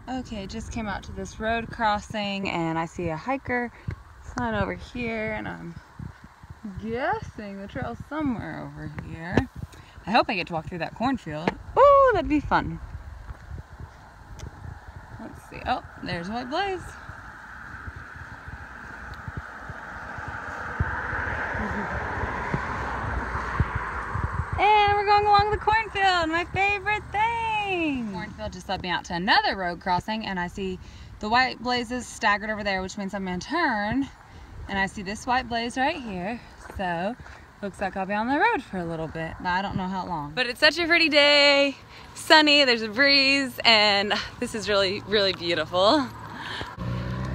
Okay, just came out to this road crossing and I see a hiker sign over here, and I'm guessing the trail's somewhere over here. I hope I get to walk through that cornfield. Oh, that'd be fun. Let's see. Oh, there's White Blaze. And we're going along the cornfield, my favorite thing. Cornfield just led me out to another road crossing, and I see the White Blazes staggered over there, which means I'm gonna turn, and I see this White Blaze right here. So looks like I'll be on the road for a little bit. I don't know how long. But it's such a pretty day, sunny, there's a breeze, and this is really, really beautiful.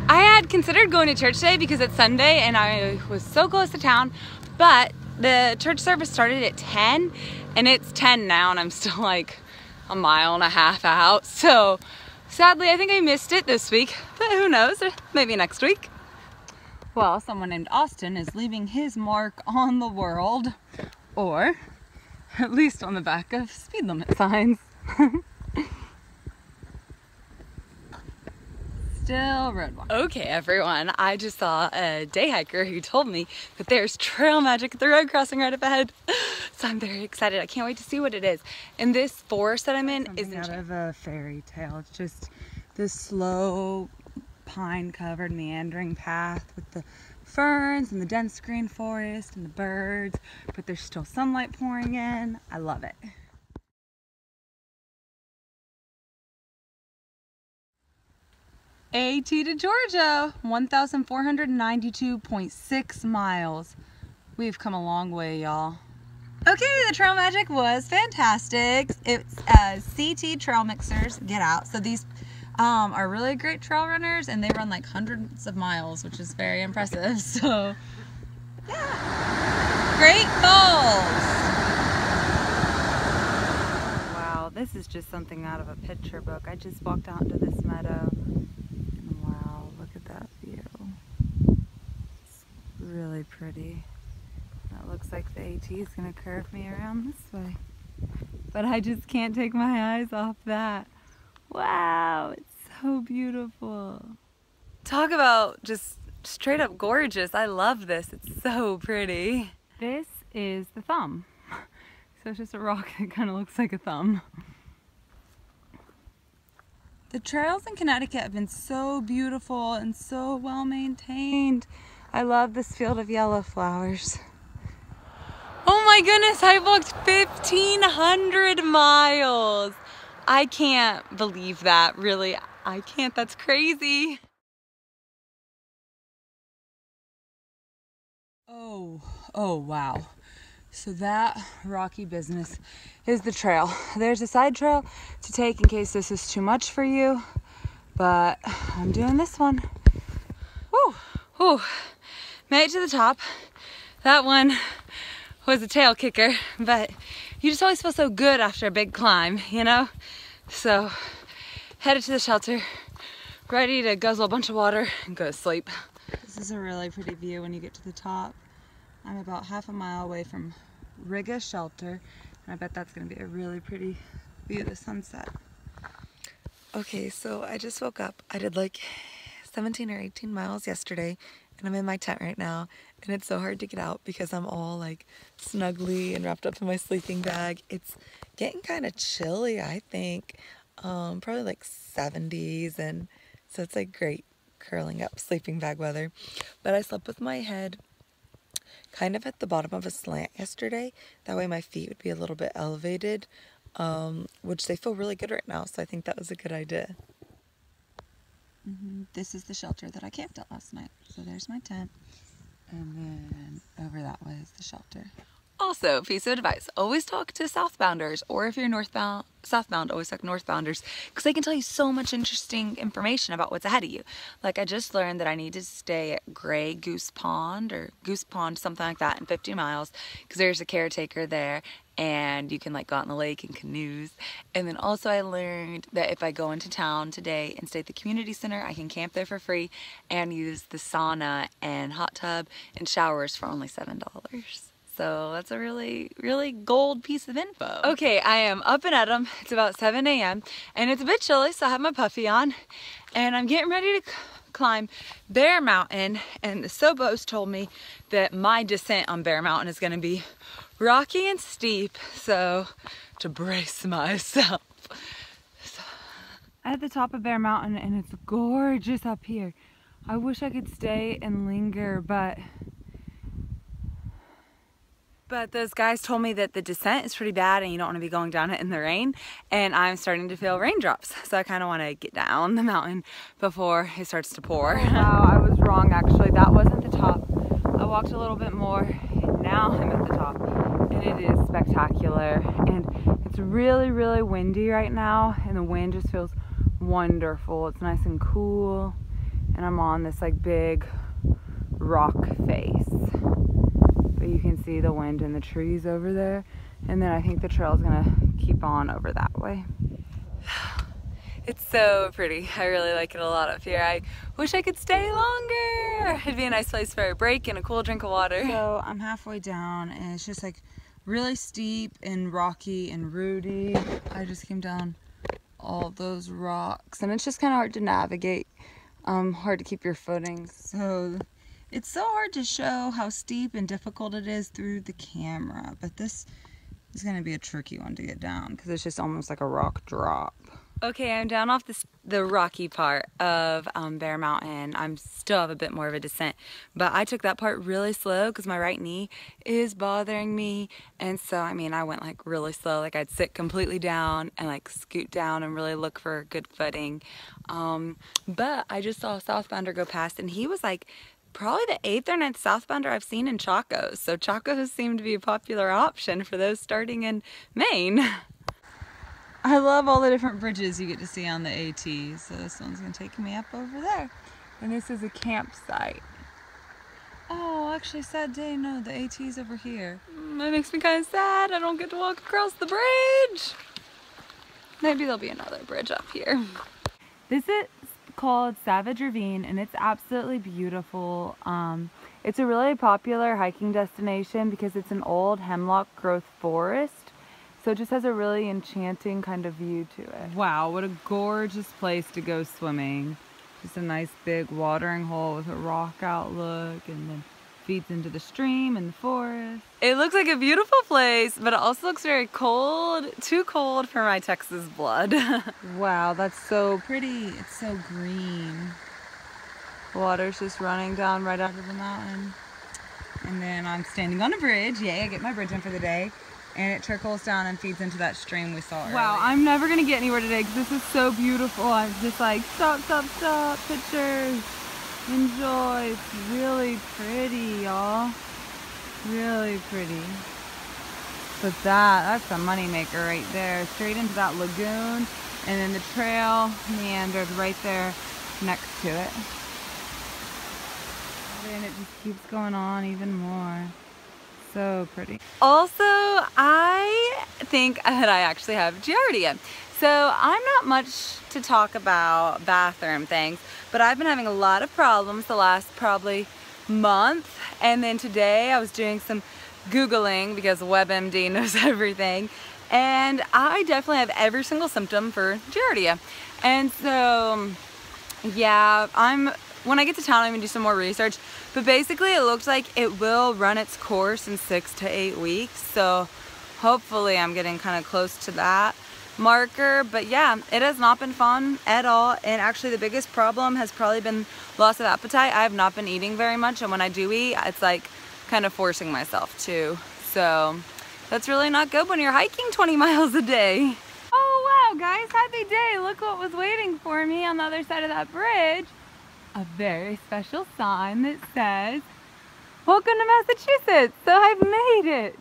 I had considered going to church today because it's Sunday and I was so close to town, but the church service started at 10 and it's 10 now and I'm still like a mile and a half out. So sadly, I think I missed it this week, but who knows, maybe next week. Well, someone named Austin is leaving his mark on the world, or at least on the back of speed limit signs. Still road walk. Okay, everyone, I just saw a day hiker who told me that there's trail magic at the road crossing right up ahead. So I'm very excited. I can't wait to see what it is. And this forest that I'm in is out of a fairy tale. It's just this slow, pine-covered, meandering path with the ferns and the dense green forest and the birds, but there's still sunlight pouring in. I love it. AT to Georgia, 1,492.6 miles. We've come a long way, y'all. Okay, the trail magic was fantastic. It's CT Trail Mixers Get Out. So these are really great trail runners, and they run like hundreds of miles, which is very impressive. So, yeah. Great Falls. Wow, this is just something out of a picture book. I just walked out into this meadow. Wow, look at that view. It's really pretty. That looks like the AT is going to curve me around this way. But I just can't take my eyes off that. Wow, it's so beautiful. Talk about just straight up gorgeous. I love this. It's so pretty. This is the thumb. So it's just a rock that kind of looks like a thumb. The trails in Connecticut have been so beautiful and so well maintained. I love this field of yellow flowers. Oh my goodness, I walked 1,500 miles. I can't believe that, really. I can't, that's crazy. Oh wow. So that rocky business is the trail. There's a side trail to take in case this is too much for you, but I'm doing this one. Woo, woo. Made it to the top. That one was a tail kicker, but you just always feel so good after a big climb, you know? So, headed to the shelter, ready to guzzle a bunch of water and go to sleep. This is a really pretty view when you get to the top. I'm about half a mile away from Riga Shelter, and I bet that's going to be a really pretty view of the sunset. Okay, so I just woke up. I did like 17 or 18 miles yesterday, and I'm in my tent right now, and it's so hard to get out because I'm all like snugly and wrapped up in my sleeping bag. It's getting kind of chilly, I think, probably like 70s, and so it's like great curling up sleeping bag weather. But I slept with my head kind of at the bottom of a slant yesterday. That way my feet would be a little bit elevated, which they feel really good right now, so I think that was a good idea. This is the shelter that I camped at last night. So there's my tent, and then over that way is the shelter. Also, piece of advice, always talk to southbounders, or if you're southbound, always talk to northbounders, because they can tell you so much interesting information about what's ahead of you. Like I just learned that I need to stay at Gray Goose Pond, or Goose Pond, something like that, in 50 miles, because there's a caretaker there, and you can like go out in the lake in canoes. And then also I learned that if I go into town today and stay at the community center, I can camp there for free and use the sauna and hot tub and showers for only $7. so that's a really, really gold piece of info. Okay, I am up and at 'em. It's about 7 a.m. and it's a bit chilly, so I have my puffy on and I'm getting ready to climb Bear Mountain, and the Sobos told me that my descent on Bear Mountain is gonna be rocky and steep, so to brace myself. At the top of Bear Mountain, and it's gorgeous up here. I wish I could stay and linger, but those guys told me that the descent is pretty bad and you don't want to be going down it in the rain, and I'm starting to feel raindrops, so I kind of want to get down the mountain before it starts to pour. Oh, wow, I was wrong actually. That wasn't the top. I walked a little bit more and now I'm at the top, and it is spectacular, and it's really, really windy right now, and the wind just feels wonderful. It's nice and cool, and I'm on this like big rock face. But you can see the wind in the trees over there, and then I think the trail is gonna keep on over that way. It's so pretty. I really like it a lot up here. I wish I could stay longer. It'd be a nice place for a break and a cool drink of water. So I'm halfway down, and it's just like really steep and rocky and rooty. I just came down all those rocks, and it's just kind of hard to navigate, hard to keep your footing. So it's so hard to show how steep and difficult it is through the camera, but this is going to be a tricky one to get down because it's just almost like a rock drop. Okay, I'm down off the rocky part of Bear Mountain. I still have a bit more of a descent, but I took that part really slow because my right knee is bothering me, and so I mean I went like really slow. Like I'd sit completely down and like scoot down and really look for good footing. But I just saw a southbounder go past, and he was like probably the 8th or 9th southbounder I've seen in Chacos. So Chacos seem to be a popular option for those starting in Maine. I love all the different bridges you get to see on the AT. So this one's gonna take me up over there. And this is a campsite. Oh, actually sad day, no, the AT's over here. That makes me kind of sad. I don't get to walk across the bridge. Maybe there'll be another bridge up here. This is called Savage Ravine, and it's absolutely beautiful. It's a really popular hiking destination because it's an old hemlock growth forest, so it just has a really enchanting kind of view to it. Wow, what a gorgeous place to go swimming. Just a nice big watering hole with a rock outlook, and then feeds into the stream and the forest. It looks like a beautiful place, but it also looks very cold, too cold for my Texas blood. Wow, that's so pretty. It's so green. Water's just running down right out of the mountain. And then I'm standing on a bridge. Yay, I get my bridge in for the day. And it trickles down and feeds into that stream we saw earlier. Wow, I'm never gonna get anywhere today because this is so beautiful. I'm just like, stop, stop, stop, pictures. Enjoy. It's really pretty, y'all. Really pretty. But that's a money maker right there. Straight into that lagoon, and then the trail meanders right there next to it. And it just keeps going on even more. So pretty. Also, I think that I actually have giardia. So I'm not much to talk about bathroom things, but I've been having a lot of problems the last probably month. And then today I was doing some Googling because WebMD knows everything. And I definitely have every single symptom for giardia. And so, yeah, when I get to town, I'm gonna do some more research. But basically, it looks like it will run its course in 6 to 8 weeks. So hopefully I'm getting kind of close to that marker. But yeah, it has not been fun at all. And actually the biggest problem has probably been loss of appetite. I have not been eating very much, and when I do eat, it's like kind of forcing myself to. So that's really not good when you're hiking 20 miles a day. Oh wow, guys, happy day. Look what was waiting for me on the other side of that bridge. A very special sign that says, "Welcome to Massachusetts." So I've made it.